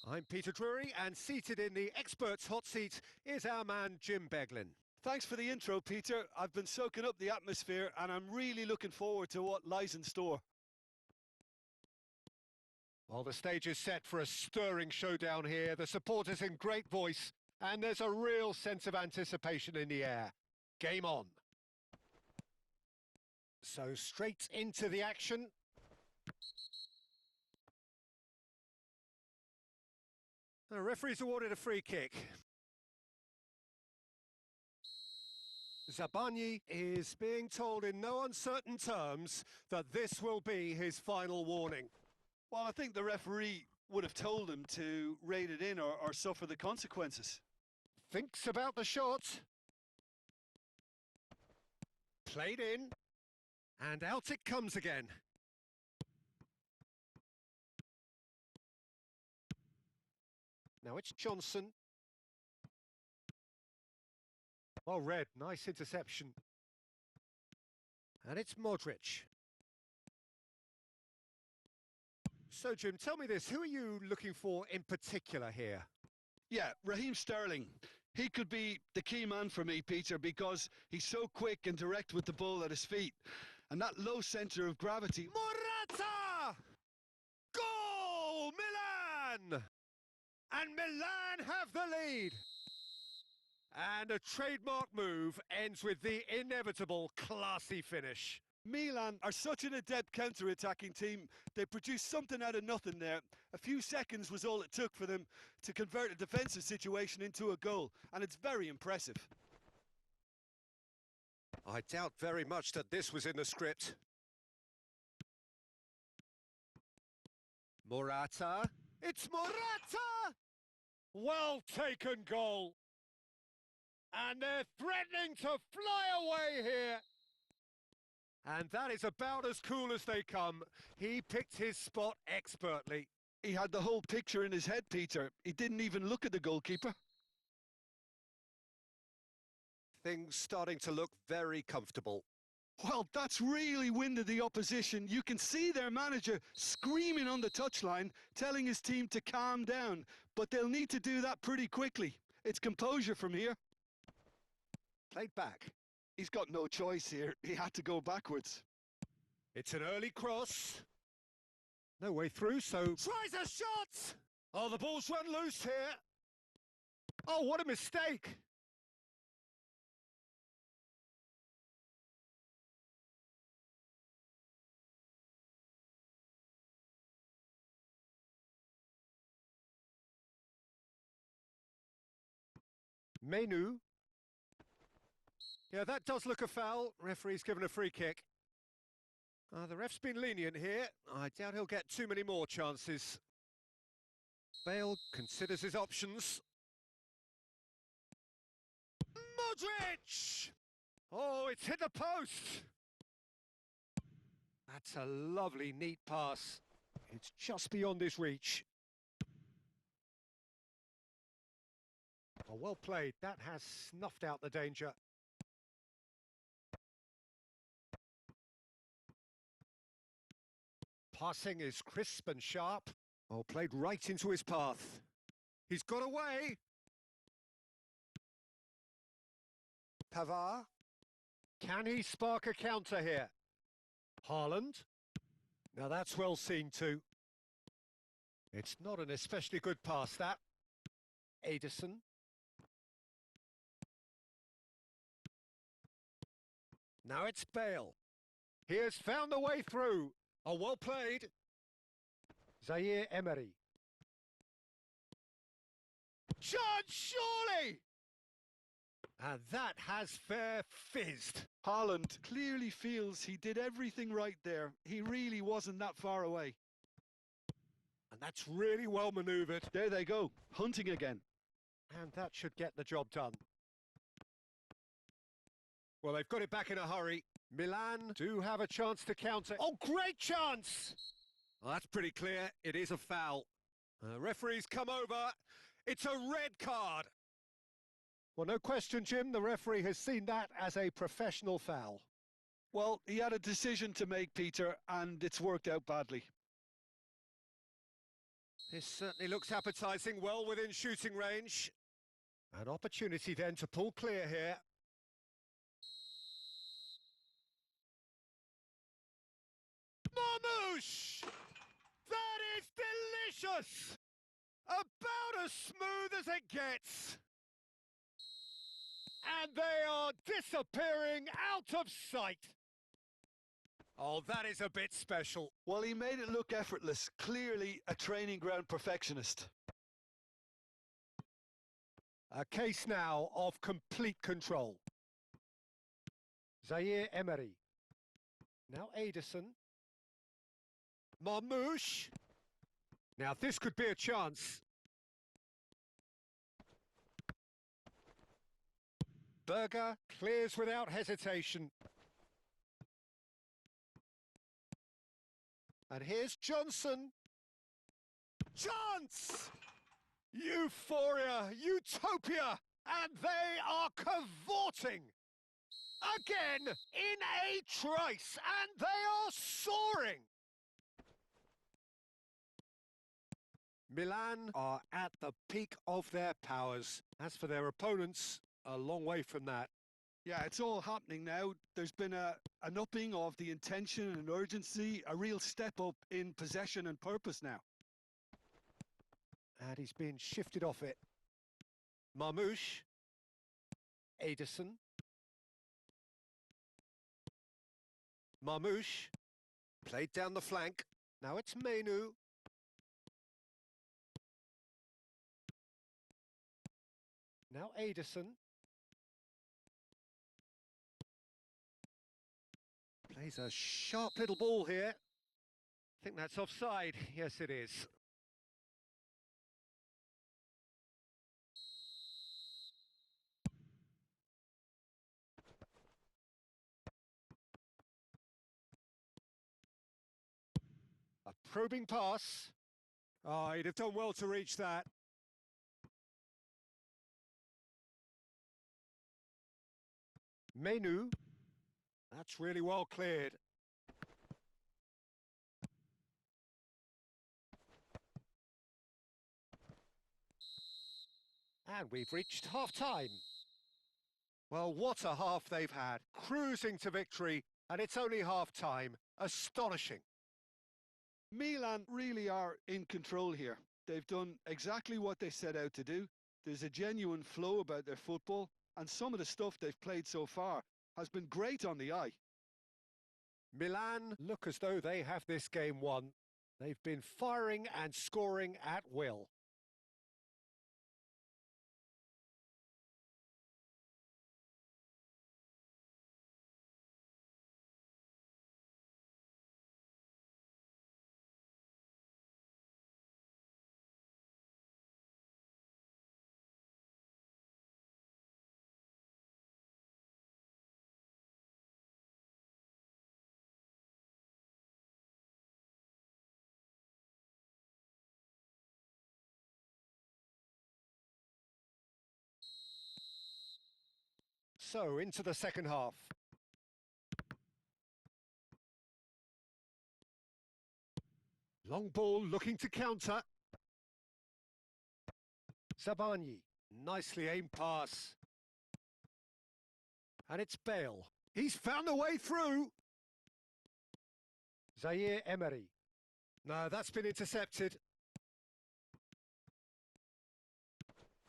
I'm Peter Drury, and seated in the experts' hot seat is our man Jim Beglin. Thanks for the intro, Peter. I've been soaking up the atmosphere and I'm really looking forward to what lies in store. Well, the stage is set for a stirring showdown here. The supporters in great voice, and there's a real sense of anticipation in the air. Game on. So straight into the action. The referee's awarded a free kick. Zabarnyi is being told in no uncertain terms that this will be his final warning. Well, I think the referee would have told him to rein it in or suffer the consequences. Thinks about the shot. Played in. And out it comes again. Now it's Johnson. Well read, nice interception. And it's Modric. So Jim, tell me this, who are you looking for in particular here? Yeah, Raheem Sterling. He could be the key man for me, Peter, because he's so quick and direct with the ball at his feet. And that low centre of gravity. Morata! Goal! Milan! And Milan have the lead. And a trademark move ends with the inevitable classy finish. Milan are such an adept counter-attacking team. They produced something out of nothing there. A few seconds was all it took for them to convert a defensive situation into a goal, and it's very impressive. I doubt very much that this was in the script. Morata. It's Morata! Well taken goal. And they're threatening to fly away here. And that is about as cool as they come. He picked his spot expertly. He had the whole picture in his head, Peter. He didn't even look at the goalkeeper. Things starting to look very comfortable. Well, that's really winded the opposition. You can see their manager screaming on the touchline, telling his team to calm down. But they'll need to do that pretty quickly. It's composure from here. Played back. He's got no choice here. He had to go backwards. It's an early cross. No way through, so... Tries a shot! Oh, the ball's run loose here. Oh, what a mistake! Menu. Yeah, that does look a foul. Referee's given a free kick. The ref's been lenient here. I doubt he'll get too many more chances. Bale considers his options. Modric! Oh, it's hit the post! That's a lovely, neat pass. It's just beyond his reach. Oh, well played. That has snuffed out the danger. Passing is crisp and sharp. Oh, played right into his path. He's got away. Pavard. Can he spark a counter here? Haaland. Now that's well seen too. It's not an especially good pass, that. Ederson. Now it's Bale. He has found the way through. Oh, well played. Zaire Emery. Chance, surely! And that has fair fizzed. Haaland clearly feels he did everything right there. He really wasn't that far away. And that's really well manoeuvred. There they go, hunting again. And that should get the job done. Well, they've got it back in a hurry. Milan do have a chance to counter. Oh, great chance! Well, that's pretty clear. It is a foul. Referee's come over. It's a red card. Well, no question, Jim. The referee has seen that as a professional foul. Well, he had a decision to make, Peter, and it's worked out badly. This certainly looks appetising, well within shooting range. An opportunity then to pull clear here. Marmoush! That is delicious! About as smooth as it gets. And they are disappearing out of sight. Oh, that is a bit special. Well, he made it look effortless. Clearly a training ground perfectionist. A case now of complete control. Zaire Emery. Now Ederson. Marmoush. Now this could be a chance. Berger clears without hesitation. And here's Johnson. Chance! Euphoria, utopia, and they are cavorting. Again, in a trice, and they are soaring. Milan are at the peak of their powers. As for their opponents, a long way from that. Yeah, it's all happening now. There's been an upping of the intention and urgency, a real step up in possession and purpose now. And he's been shifted off it. Marmoush. Ederson. Marmoush. Played down the flank. Now it's Mainoo. Now Ederson. Plays a sharp little ball here. I think that's offside. Yes, it is. A probing pass. Oh, he'd have done well to reach that. Mainoo. That's really well cleared. And we've reached half-time. Well, what a half they've had. Cruising to victory, and it's only half-time. Astonishing. Milan really are in control here. They've done exactly what they set out to do. There's a genuine flow about their football, and some of the stuff they've played so far has been great on the eye. Milan look as though they have this game won. They've been firing and scoring at will. So, into the second half. Long ball looking to counter. Zabarnyi, nicely aimed pass. And it's Bale. He's found a way through. Zaire Emery. No, that's been intercepted.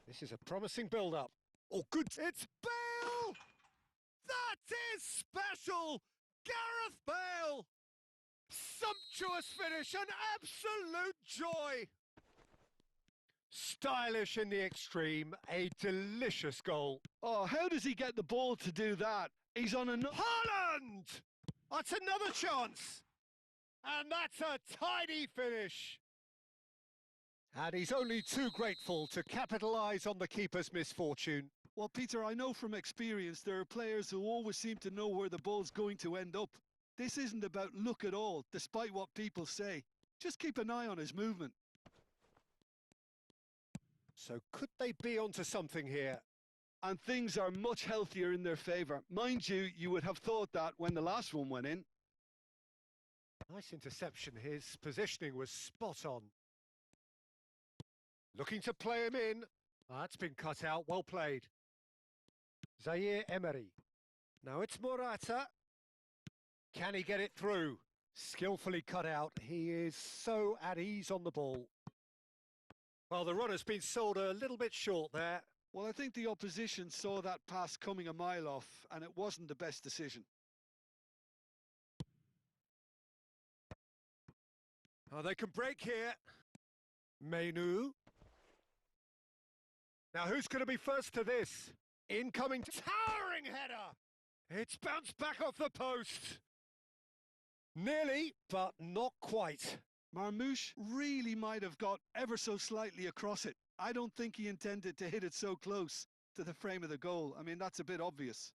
This is a promising build-up. Oh, good. It's Bale! That is special! Gareth Bale! Sumptuous finish, an absolute joy! Stylish in the extreme, a delicious goal. Oh, how does he get the ball to do that? He's on another... Haaland! That's another chance! And that's a tidy finish. And he's only too grateful to capitalise on the keeper's misfortune. Well, Peter, I know from experience there are players who always seem to know where the ball's going to end up. This isn't about luck at all, despite what people say. Just keep an eye on his movement. So could they be onto something here? And things are much healthier in their favour. Mind you, you would have thought that when the last one went in. Nice interception. His positioning was spot on. Looking to play him in. That's been cut out. Well played. Zaire Emery. Now it's Morata. Can he get it through? Skillfully cut out. He is so at ease on the ball. Well, the runner's been sold a little bit short there. Well, I think the opposition saw that pass coming a mile off, and it wasn't the best decision. Oh, they can break here. Menu. Now, who's going to be first to this? Incoming towering header. It's bounced back off the post. Nearly, but not quite. Marmoush really might have got ever so slightly across it. I don't think he intended to hit it so close to the frame of the goal. I mean, that's a bit obvious.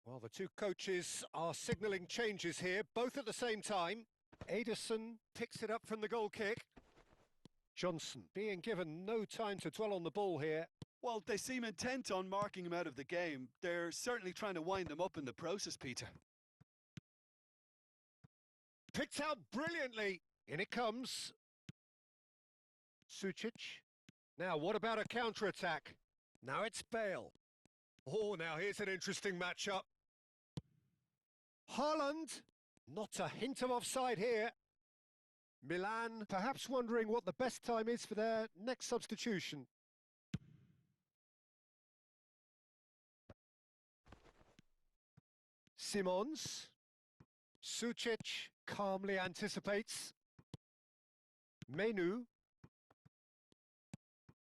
Well, the two coaches are signalling changes here, both at the same time. Ederson picks it up from the goal kick. Johnson being given no time to dwell on the ball here. Well, they seem intent on marking him out of the game. They're certainly trying to wind him up in the process, Peter. Picked out brilliantly. In it comes. Sucic. Now, what about a counter-attack? Now it's Bale. Oh, now here's an interesting matchup. Haaland. Not a hint of offside here. Milan perhaps wondering what the best time is for their next substitution. Simons. Sucic calmly anticipates. Menu.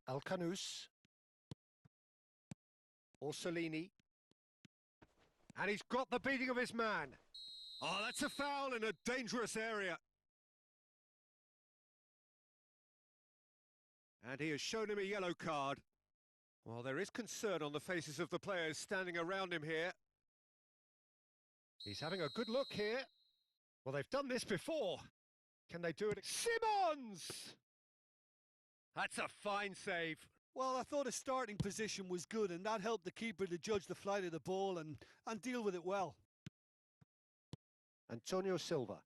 Alcanus. Orsolini. And he's got the beating of his man. Oh, that's a foul in a dangerous area. And he has shown him a yellow card. Well, there is concern on the faces of the players standing around him here. He's having a good look here. Well, they've done this before. Can they do it? Simons! That's a fine save. Well, I thought his starting position was good, and that helped the keeper to judge the flight of the ball and deal with it well. Antonio Silva.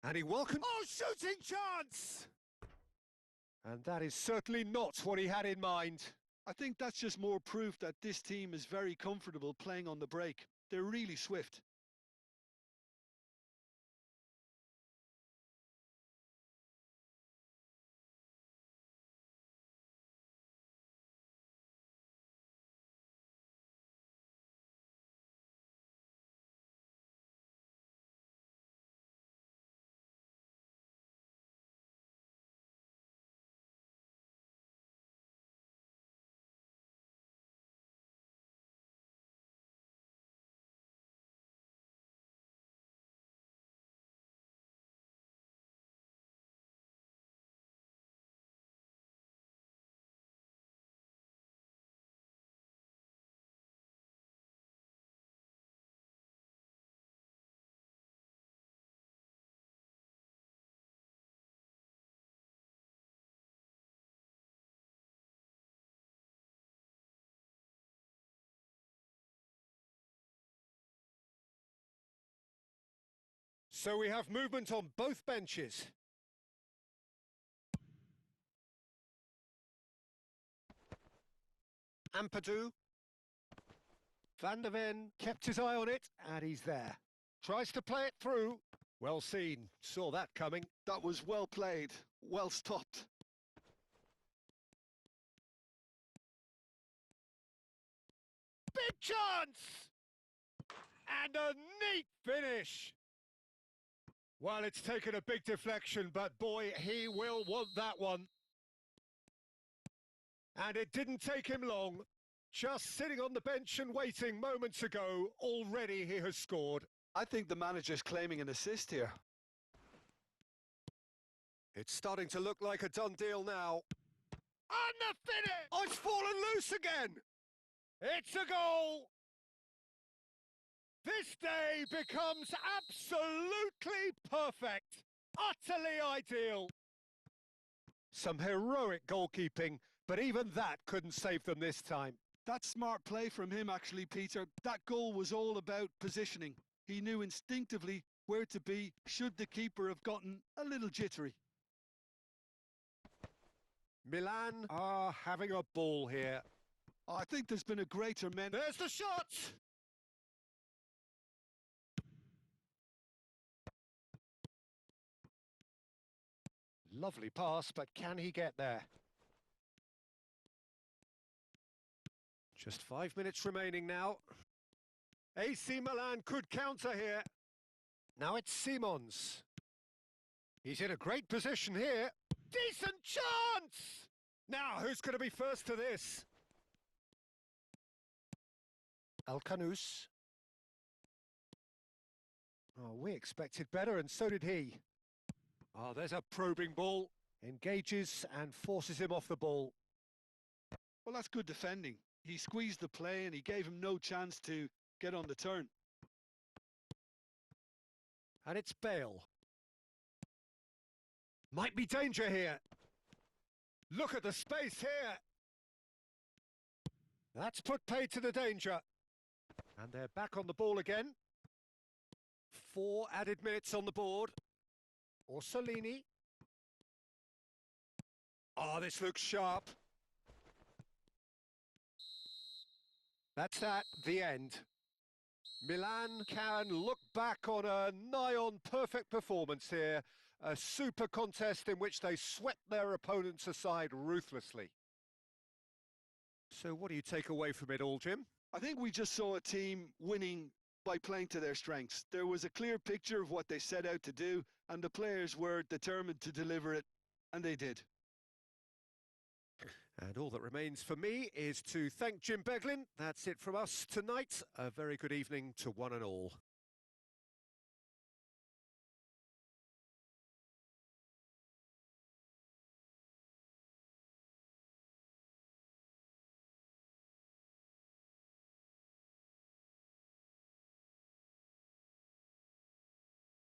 And he welcomed... Oh, shooting chance! And that is certainly not what he had in mind. I think that's just more proof that this team is very comfortable playing on the break. They're really swift. So we have movement on both benches. Ampadu. Van der Ven kept his eye on it, and he's there. Tries to play it through. Well seen. Saw that coming. That was well played. Well stopped. Big chance! And a neat finish. Well, it's taken a big deflection, but boy, he will want that one. And it didn't take him long. Just sitting on the bench and waiting moments ago, already he has scored. I think the manager's claiming an assist here. It's starting to look like a done deal now. And the finish! Oh, it's fallen loose again! It's a goal! This day becomes absolutely perfect. Utterly ideal. Some heroic goalkeeping, but even that couldn't save them this time. That's smart play from him, actually, Peter. That goal was all about positioning. He knew instinctively where to be should the keeper have gotten a little jittery. Milan are having a ball here. I think there's been a greater men. There's the shot! Lovely pass, but can he get there? Just 5 minutes remaining now. AC Milan could counter here. Now it's Simons. He's in a great position here. Decent chance! Now, who's going to be first to this? Alcanus. Oh, we expected better, and so did he. Oh, there's a probing ball. Engages and forces him off the ball. Well, that's good defending. He squeezed the play and he gave him no chance to get on the turn. And it's Bale. Might be danger here. Look at the space here. That's put paid to the danger. And they're back on the ball again. 4 added minutes on the board. Orsolini. Oh, this looks sharp. That's at the end. Milan can look back on a nigh-on perfect performance here. A super contest in which they swept their opponents aside ruthlessly. So what do you take away from it all, Jim? I think we just saw a team winning by playing to their strengths. There was a clear picture of what they set out to do, and the players were determined to deliver it, and they did. And all that remains for me is to thank Jim Beglin. That's it from us tonight. A very good evening to one and all.